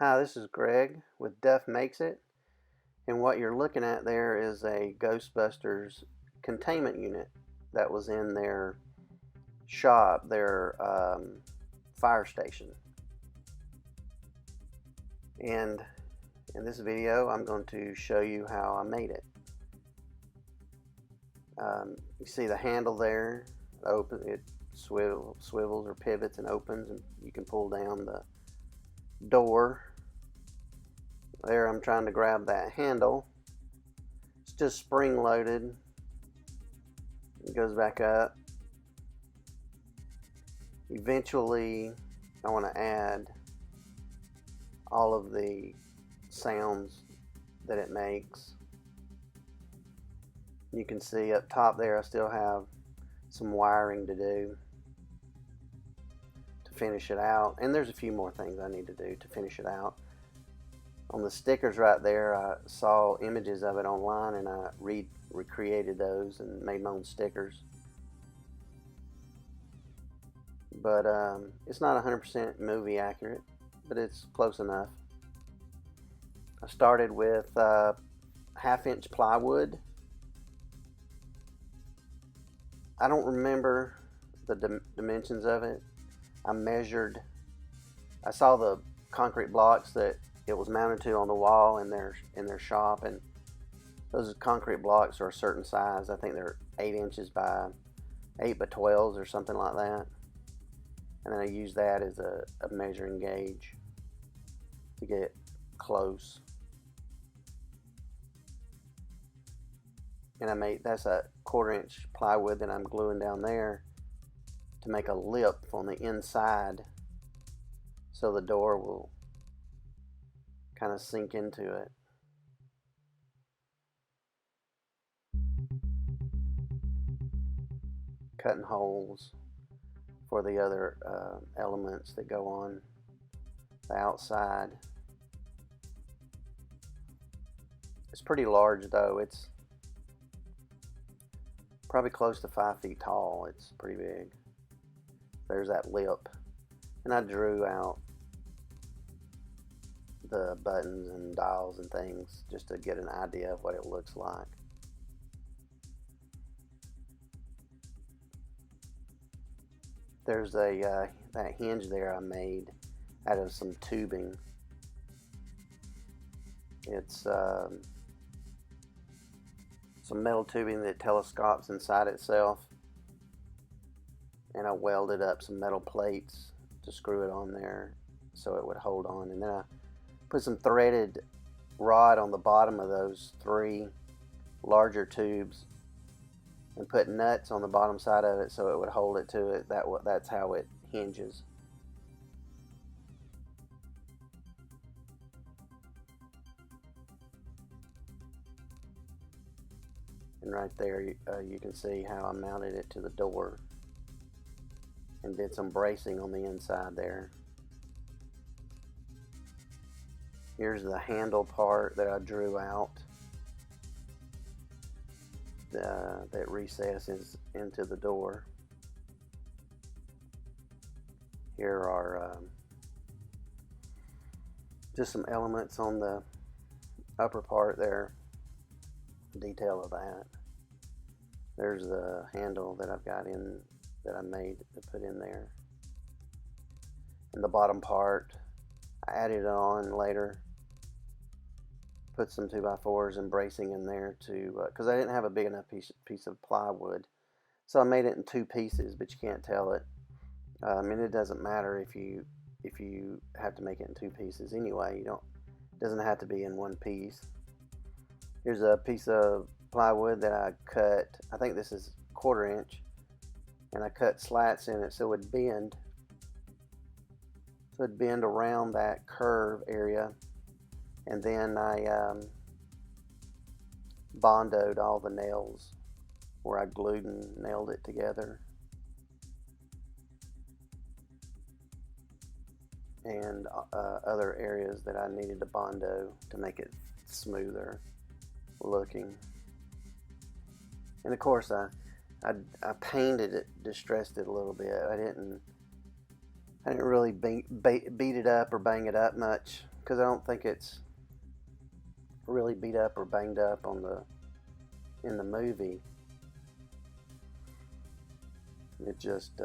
Hi, this is Greg with Duff Makes It, and what you're looking at there is a Ghostbusters containment unit that was in their shop, their fire station. And in this video, I'm going to show you how I made it. You see the handle there, it swivels or pivots and opens, and you can pull down the door. There, I'm trying to grab that handle. It's just spring loaded. It goes back up. Eventually, I want to add all of the sounds that it makes. You can see up top there I still have some wiring to do to finish it out, and there's a few more things I need to do to finish it out. On the stickers right there, I saw images of it online and I recreated those and made my own stickers. But it's not 100% movie accurate, but it's close enough. I started with 1/2-inch plywood. I don't remember the dimensions of it. I saw the concrete blocks that it was mounted to on the wall in their shop, and those concrete blocks are a certain size. I think they're 8 inches by 8 by 12s or something like that. And then I use that as a measuring gauge to get close. And that's a 1/4-inch plywood that I'm gluing down there to make a lip on the inside so the door will kind of sink into it. Cutting holes for the other elements that go on the outside. It's pretty large though. It's probably close to 5 feet tall. It's pretty big. There's that lip. And I drew out the buttons and dials and things just to get an idea of what it looks like. There's that hinge there I made out of some tubing. It's some metal tubing that telescopes inside itself, and I welded up some metal plates to screw it on there so it would hold on, and then I put some threaded rod on the bottom of those 3 larger tubes and put nuts on the bottom side of it so it would hold it to it. That's how it hinges. And right there you can see how I mounted it to the door and did some bracing on the inside there. Here's the handle part that I drew out that recesses into the door. Here are just some elements on the upper part there, detail of that. There's the handle that I've got in, that I made to put in there. And the bottom part, I added it on later. Put some 2x4s and bracing in there to, because I didn't have a big enough piece of plywood. So I made it in 2 pieces, but you can't tell it. And it doesn't matter if you have to make it in 2 pieces anyway. It doesn't have to be in 1 piece. Here's a piece of plywood that I cut. I think this is 1/4 inch, and I cut slats in it so it would bend. So it'd bend around that curve area, and then I bondoed all the nails where I glued and nailed it together. And other areas that I needed to bondo to make it smoother looking. And of course I painted it, distressed it a little bit. I didn't really beat it up or bang it up much, because I don't think it's really beat up or banged up in the movie. It just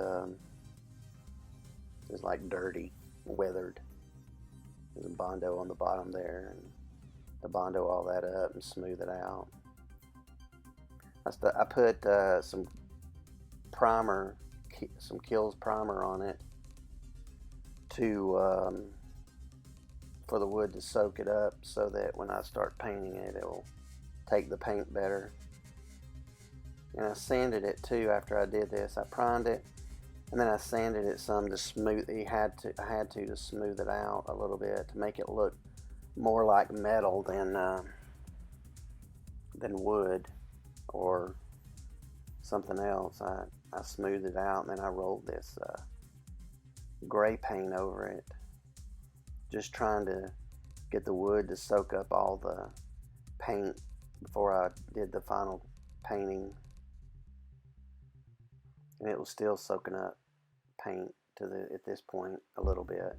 is like dirty, weathered. There's a Bondo on the bottom there, and to Bondo all that up and smooth it out. I put some primer, some Kills primer on it to for the wood to soak it up, so that when I start painting it, it will take the paint better. And I sanded it too after I did this. I primed it, and then I sanded it some to smooth. I had to smooth it out a little bit to make it look more like metal than wood or something else. I smoothed it out, and then I rolled this gray paint over it, just trying to get the wood to soak up all the paint before I did the final painting. And it was still soaking up paint at this point a little bit.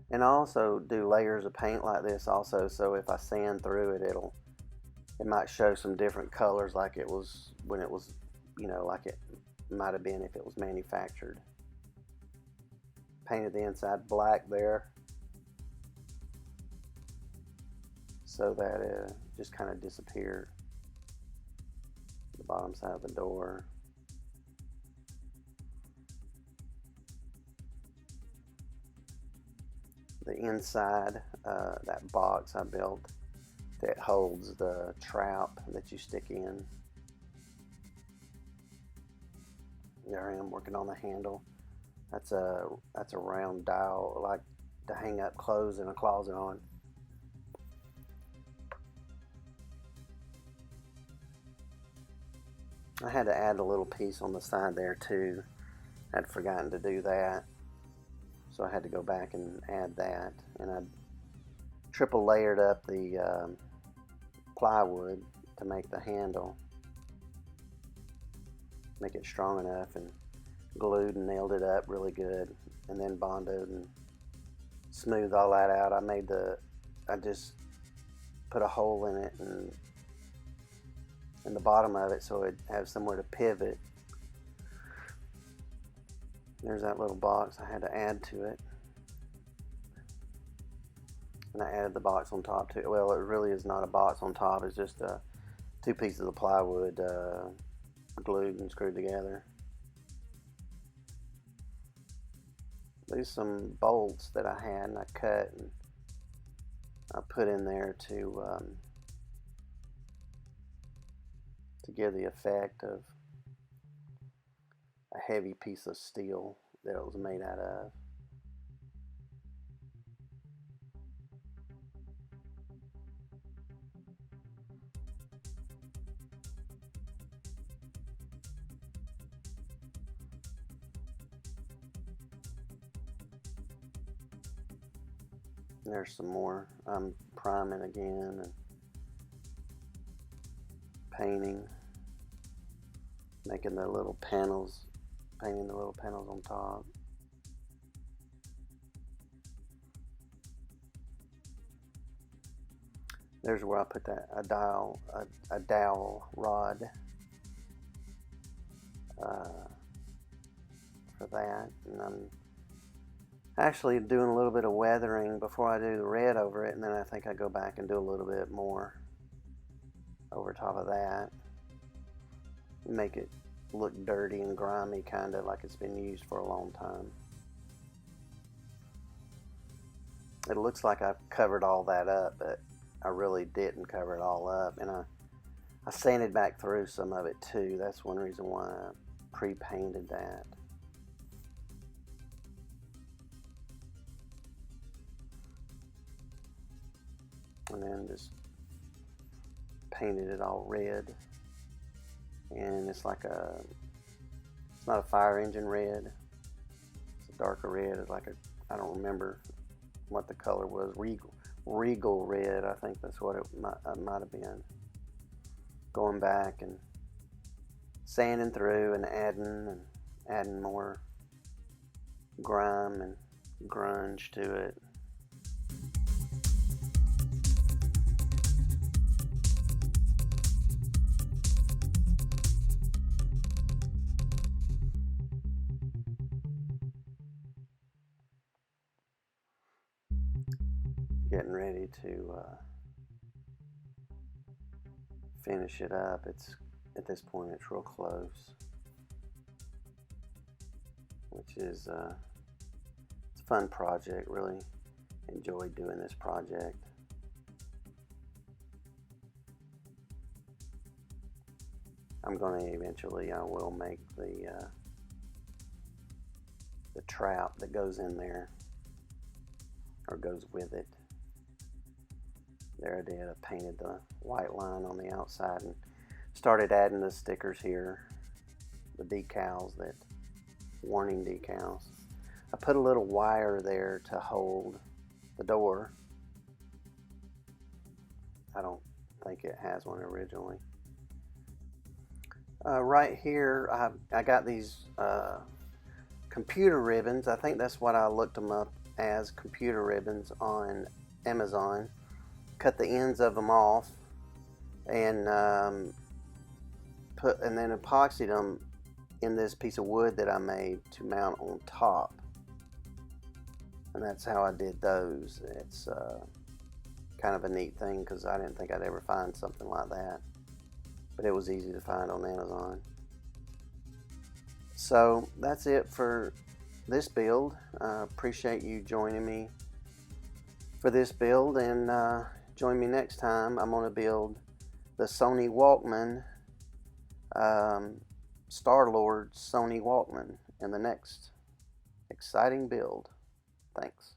And I also do layers of paint like this also, so if I sand through it, it might show some different colors, like it was when it was, like it might have been if it was manufactured. Painted the inside black there, so that it just kind of disappeared. The bottom side of the door. The inside, that box I built that holds the trap that you stick in. There I am working on the handle. That's a round dial, like to hang up clothes in a closet on. I had to add a little piece on the side there too. I'd forgotten to do that, so I had to go back and add that. And I triple layered up the plywood to make the handle, make it strong enough, and glued and nailed it up really good, and then bonded and smoothed all that out. I just put a hole in it and in the bottom of it, so it'd have somewhere to pivot. There's that little box I had to add to it, and I added the box on top too. Well, it really is not a box on top, it's just two pieces of plywood glued and screwed together. There's some bolts that I had and I cut and I put in there to give the effect of a heavy piece of steel that it was made out of. There's some more. I'm priming again and painting, making the little panels, painting the little panels on top. There's where I put that a dowel rod for that, and I'm actually doing a little bit of weathering before I do the red over it, and then I think I go back and do a little bit more over top of that. Make it look dirty and grimy, kind of like it's been used for a long time. It looks like I've covered all that up, but I really didn't cover it all up, and I sanded back through some of it too. That's one reason why I pre-painted that. And then just painted it all red, and it's like it's not a fire engine red, it's a darker red. It's like I don't remember what the color was, regal red, I think that's what it might have been. Going back and sanding through and adding more grime and grunge to it. Getting ready to finish it up. It's at this point it's real close, which is it's a fun project. Really enjoyed doing this project. I'm going to eventually, I will make the trap that goes in there, or goes with it. There I did, I painted the white line on the outside and started adding the stickers here, the decals, that warning decals. I put a little wire there to hold the door. I don't think it has one originally. Right here I got these computer ribbons. I think that's what I looked them up as, computer ribbons on Amazon. Cut the ends of them off and then epoxied them in this piece of wood that I made to mount on top. And that's how I did those. It's kind of a neat thing because I didn't think I'd ever find something like that, but it was easy to find on Amazon. So that's it for this build. Appreciate you joining me for this build, and join me next time. I'm going to build the Sony Walkman, Star-Lord Sony Walkman, in the next exciting build. Thanks.